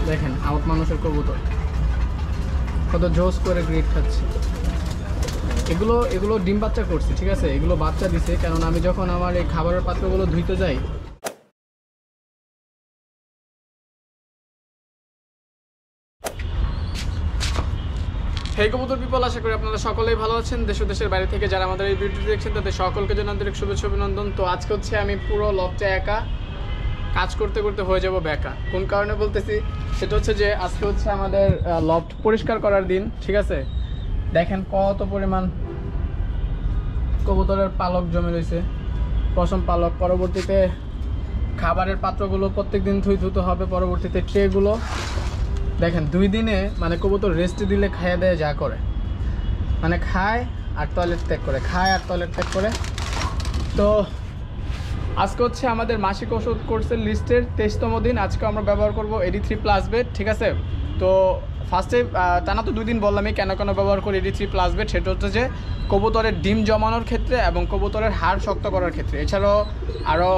দেখেন আউট মানুষের কবুতর কত জোস করে গ্রিড খাচ্ছে। এগুলো ডিম বাচ্চা করছে, ঠিক আছে, এগুলো বাচ্চা দিছে, কারণ আমি যখন আমার এই খাবারের পাত্রগুলো ধুইতে যাই হেই কবুতর পিপল, আশা করি আপনারা সকলেই ভালো আছেন। দেশ ও দেশের বাইরে থেকে যারা আমাদের এই ভিডিওটি দেখছেন তাদের সকলকে জানাই আন্তরিক শুভেচ্ছা অভিনন্দন। তো আজকে হচ্ছে আমি পুরো লফটে একা কাজ করতে করতে হয়ে যাব বেকা। কোন কারণে বলতেছি সেটা হচ্ছে যে আজকে হচ্ছে আমাদের লফট পরিষ্কার করার দিন, ঠিক আছে। দেখেন কত পরিমাণ কবুতরের পালক জমে রয়েছে, পশম পালক। পরবর্তীতে খাবারের পাত্রগুলো প্রত্যেকদিন ধুতে হবে। পরবর্তীতে ট্রেগুলো দেখেন 2 দিনে মানে কবুতর রেস্ট দিলে খাইয়ে দেয় যা করে, মানে খায় আর টয়লেট ত্যাগ করে, খায় আর টয়লেট ত্যাগ করে। তো আজকে হচ্ছে আমাদের মাসিক ওষুধ কোর্সের লিস্টের 23তম দিন। আজকে আমরা ব্যবহার করব AD3+ বেড, ঠিক আছে। তো ফার্স্টে টানা তো 2 দিন বললামই কেন ব্যবহার করি AD3+ বেড। সেটা হচ্ছে যে কবুতরের ডিম জমানোর ক্ষেত্রে এবং কবুতরের হাড় শক্ত করার ক্ষেত্রে। এছাড়াও আরও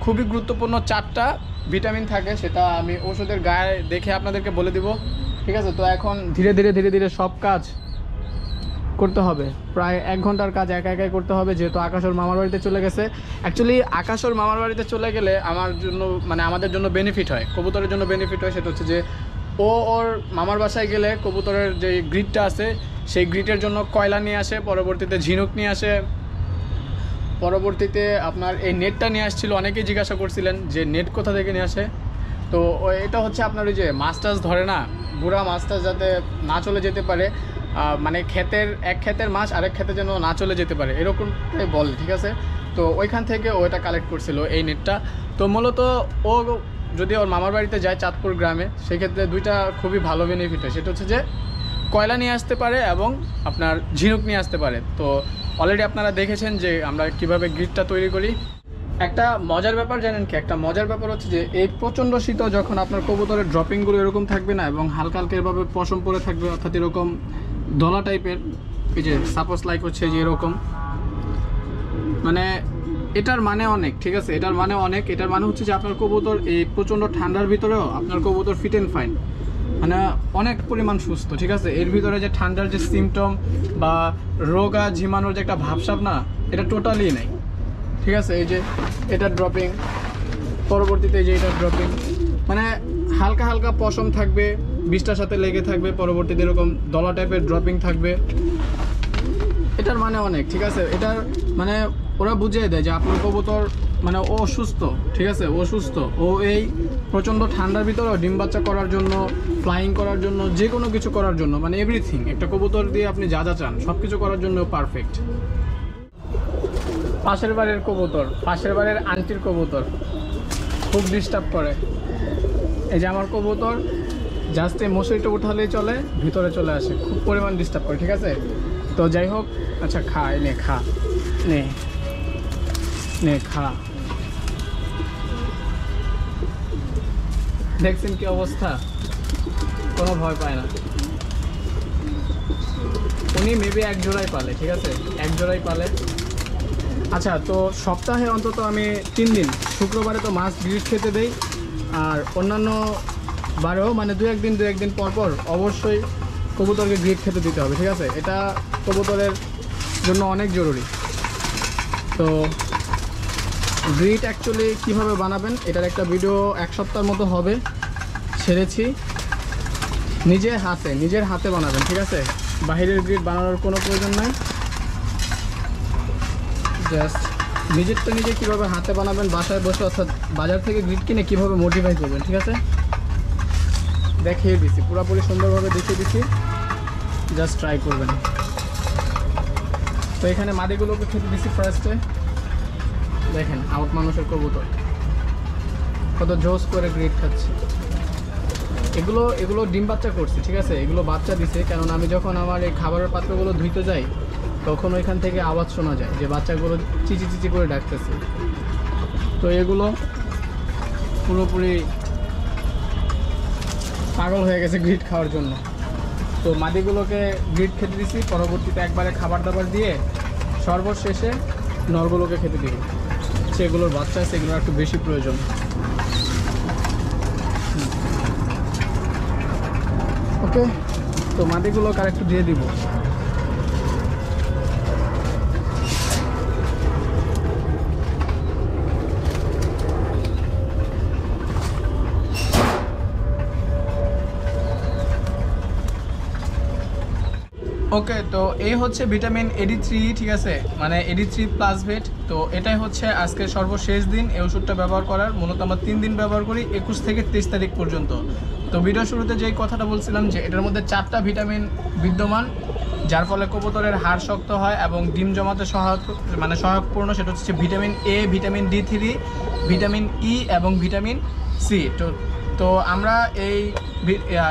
খুবই গুরুত্বপূর্ণ 4টা ভিটামিন থাকে, সেটা আমি ওষুধের গায়ে দেখে আপনাদেরকে বলে দিব, ঠিক আছে। তো এখন ধীরে ধীরে সব কাজ করতে হবে, প্রায় 1 ঘন্টার কাজ একাই করতে হবে, যেহেতু আকাশ ওর মামার বাড়িতে চলে গেছে। অ্যাকচুয়ালি আকাশ ওর মামার বাড়িতে চলে গেলে আমার জন্য মানে আমাদের জন্য বেনিফিট হয়, কবুতরের জন্য বেনিফিট হয়। সেটা হচ্ছে যে ওর মামার বাসায় গেলে কবুতরের যে গ্রিডটা আছে সেই গ্রিডের জন্য কয়লা নিয়ে আসে, পরবর্তীতে ঝিনুক নিয়ে আসে, পরবর্তীতে আপনার এই নেটটা নিয়ে আসছিল। অনেকেই জিজ্ঞাসা করছিলেন যে নেট কোথা থেকে নিয়ে আসে। তো এটা হচ্ছে আপনার ওই যে মাছ টাছ ধরে না, বুড়া মাছ টাছ যাতে না চলে যেতে পারে, মানে এক ক্ষেতের মাছ আরেক ক্ষেতে যেন না চলে যেতে পারে, এরকমটাই বলে, ঠিক আছে। তো ওইখান থেকে ও এটা কালেক্ট করছিল এই নেটটা। তো মূলত ও যদি ওর মামার বাড়িতে যায় চাঁদপুর গ্রামে, সেক্ষেত্রে 2টা খুবই ভালো বেনিফিট হয়। সেটা হচ্ছে যে কয়লা নিয়ে আসতে পারে এবং আপনার ঝিনুক নিয়ে আসতে পারে। তো অলরেডি আপনারা দেখেছেন যে আমরা কিভাবে গ্রিডটা তৈরি করি। একটা মজার ব্যাপার জানেন কি, একটা মজার ব্যাপার হচ্ছে যে এই প্রচণ্ড শীত যখন আপনার কবুতরের ড্রপিংগুলো এরকম থাকবে না এবং হালকা এভাবে পশম পরে থাকবে, অর্থাৎ এরকম দলা টাইপের, এই যে সাপোজ লাইক হচ্ছে যে এরকম, মানে এটার মানে অনেক, ঠিক আছে, এটার মানে হচ্ছে যে আপনার কবুতর এই প্রচণ্ড ঠান্ডার ভিতরেও আপনার কবুতর ফিট অ্যান্ড ফাইন, মানে অনেক পরিমাণ সুস্থ, ঠিক আছে। এর ভিতরে যে ঠান্ডার যে সিমটম বা রোগা ঝিমানোর যে একটা ভাবসাব না, এটা টোটালি নেই, ঠিক আছে। এই যে এটা ড্রপিং, পরবর্তীতে যে এটা ড্রপিং, মানে হালকা পশম থাকবে, বিষটার সাথে লেগে থাকবে, পরবর্তীতে এরকম দলা টাইপের ড্রপিং থাকবে। এটার মানে অনেক, ঠিক আছে। এটার মানে ওরা বুঝিয়ে দেয় যে আপনার কবুতর মানে ও সুস্থ, ঠিক আছে, ও সুস্থ, ও এই প্রচণ্ড ঠান্ডার ভিতরেও ডিম বাচ্চা করার জন্য, ফ্লাইং করার জন্য, যে কোনো কিছু করার জন্য, মানে এভরিথিং, একটা কবুতর দিয়ে আপনি যা চান সব কিছু করার জন্য পারফেক্ট। পাশের বাড়ির কবুতর, পাশের বাড়ির আন্টির কবুতর খুব ডিস্টার্ব করে। এই যে আমার কবুতর জাস্ট এই মশারিটা উঠালেই চলে, ভিতরে চলে আসে, খুব পরিমাণ ডিস্টার্ব করে, ঠিক আছে। তো যাই হোক, আচ্ছা খা, নে খা, নে খা। দেখছেন কি অবস্থা, কোনো ভয় পায় না। উনি মেবি 1 জোড়াই পালে, ঠিক আছে, 1 জোড়াই পালে। আচ্ছা, তো সপ্তাহে অন্তত আমি 3 দিন, শুক্রবারে তো মাছ গ্রিড খেতে দেই, আর অন্যান্য বারেও মানে 2-1 দিন পর অবশ্যই কবুতরকে গ্রিড খেতে দিতে হবে, ঠিক আছে। এটা কবুতরের জন্য অনেক জরুরি। তো গ্রিড অ্যাকচুয়ালি কীভাবে বানাবেন এটার একটা ভিডিও 1 সপ্তাহের মতো হবে, ছেড়েছি। নিজের হাতে বানাবেন, ঠিক আছে, বাহিরের গ্রিড বানানোর কোনো প্রয়োজন নাই। জাস্ট নিজেরটা নিজে কীভাবে হাতে বানাবেন বাসায় বসে, অর্থাৎ বাজার থেকে গ্রিড কিনে কীভাবে মডিফাই করবেন, ঠিক আছে, দেখিয়ে দিছি, পুরোপুরি সুন্দরভাবে দেখিয়ে দিছি, জাস্ট ট্রাই করবেন। তো এখানে মাদিগুলোকে খেতে দিছি ফার্স্টে। দেখেন আউট মানুষের কবুতর কত জোস করে গ্রিড খাচ্ছে। এগুলো ডিম বাচ্চা করছে, ঠিক আছে, এগুলো বাচ্চা দিছে, কারণ আমি যখন আমার এই খাবারের পাত্রগুলো ধুইতে যাই তখন ওইখান থেকে আওয়াজ শোনা যায় যে বাচ্চাগুলো চিচি করে ডাকতেছে। তো এগুলো পুরোপুরি পাগল হয়ে গেছে গ্রিড খাওয়ার জন্য। তো মাদিগুলোকে গ্রিড খেতে দিছি, পরবর্তীতে একবারে খাবার দাবার দিয়ে সর্বশেষে নরগুলোকে খেতে দিই। সেগুলোর বাচ্চা আছে, এগুলোর একটু বেশি প্রয়োজন। ওকে, তো মাটিগুলো আর একটু দিয়ে দিব। ওকে, তো এই হচ্ছে ভিটামিন AD3, ঠিক আছে, মানে AD3 প্লাস ভেট। তো এটাই হচ্ছে আজকে সর্বশেষ দিন এই ওষুধটা ব্যবহার করার। মূলত আমরা 3 দিন ব্যবহার করি, 21 থেকে 23 তারিখ পর্যন্ত। তো ভিডিও শুরুতে যেই কথাটা বলছিলাম যে এটার মধ্যে 4টা ভিটামিন বিদ্যমান, যার ফলে কবুতরের হাড় শক্ত হয় এবং ডিম জমাতে সহায়কপূর্ণ। সেটা হচ্ছে vitamin A, vitamin D3, vitamin E এবং ভিটামিন C। তো আমরা এই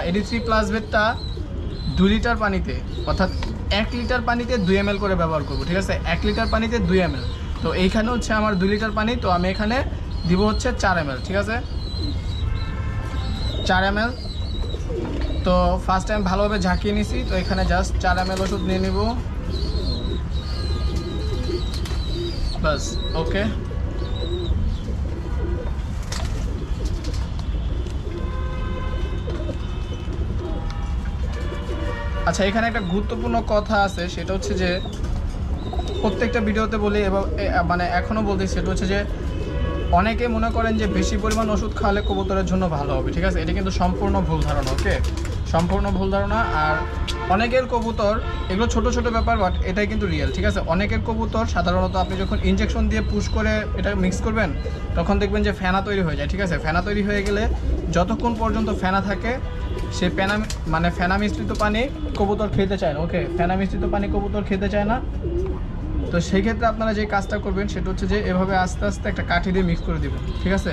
AD3 প্লাস ভেটটা 2 লিটার পানিতে, অর্থাৎ 1 লিটার পানিতে 2 ml করে ব্যবহার করব, ঠিক আছে, 1 লিটার পানিতে 2 ml। তো এইখানে হচ্ছে আমার 2 লিটার পানি, তো আমি এখানে দিব হচ্ছে 4 ml, ঠিক আছে, 4 ml। তো ফার্স্ট টাইম ভালোভাবে ঝাঁকিয়ে নিছি, তো এখানে জাস্ট 4 ml ওষুধ নিয়ে নিব, বাস। ওকে, আচ্ছা, এখানে একটা গুরুত্বপূর্ণ কথা আছে, সেটা হচ্ছে যে প্রত্যেকটা ভিডিওতে বলি এবং মানে এখনও বলতেছি, সেটা হচ্ছে যে অনেকে মনে করেন যে বেশি পরিমাণ ওষুধ খাওয়ালে কবুতরের জন্য ভালো হবে, ঠিক আছে, এটা কিন্তু সম্পূর্ণ ভুল ধারণা। ওকে, সম্পূর্ণ ভুল ধারণা। আর অনেকের কবুতর, এগুলো ছোট ছোট ব্যাপার, বাট এটাই কিন্তু রিয়েল, ঠিক আছে। অনেকের কবুতর সাধারণত আপনি যখন ইনজেকশন দিয়ে পুশ করে এটা মিক্স করবেন, তখন দেখবেন যে ফেনা তৈরি হয়ে যায়, ঠিক আছে। ফেনা তৈরি হয়ে গেলে যতক্ষণ পর্যন্ত ফেনা থাকে, সে ফেনা মিশ্রিত পানি কবুতর খেতে চায় না। ওকে, ফেনা মিশ্রিত পানি কবুতর খেতে চায় না। তো সেই ক্ষেত্রে আপনারা যে কাজটা করবেন সেটা হচ্ছে যে এভাবে আস্তে আস্তে একটা কাঠি দিয়ে মিক্স করে দেবেন, ঠিক আছে।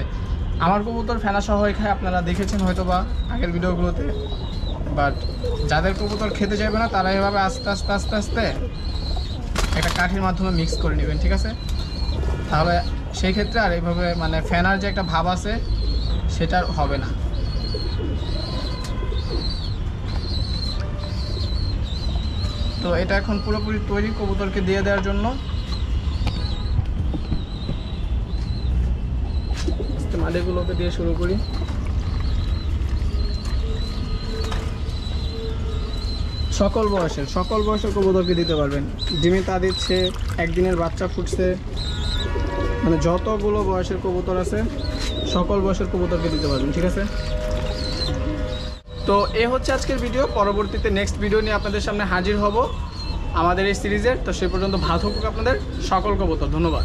আমার কবুতর ফেনা সহ খায়, আপনারা দেখেছেন হয়তো বা আগের ভিডিওগুলোতে। বাট যাদের কবুতর খেতে চাইবে না, তারা এভাবে আস্তে আস্তে আস্তে আস্তে একটা কাঠির মাধ্যমে মিক্স করে নেবেন, ঠিক আছে। তাহলে সেই ক্ষেত্রে আর এইভাবে মানে ফেনার যে একটা ভাব আছে সেটা হবে না। তো এটা এখন পুরোপুরি তৈরি কবুতরকে দিয়ে দেওয়ার জন্য। মাটিগুলোকে দিয়ে শুরু করি। সকল বয়সের কবুতরকে দিতে পারবেন। ডিমে তা দিচ্ছে, একদিনের বাচ্চা ফুটছে, মানে যতগুলো বয়সের কবুতর আছে সকল বয়সের কবুতরকে দিতে পারবেন, ঠিক আছে। তো এ হচ্ছে আজকের ভিডিও। পরবর্তীতে নেক্সট ভিডিও নিয়ে আপনাদের সামনে হাজির হব আমাদের এই সিরিজের। তো সে পর্যন্ত ভালো থাকুক আপনাদের সকল কবুতর। ধন্যবাদ।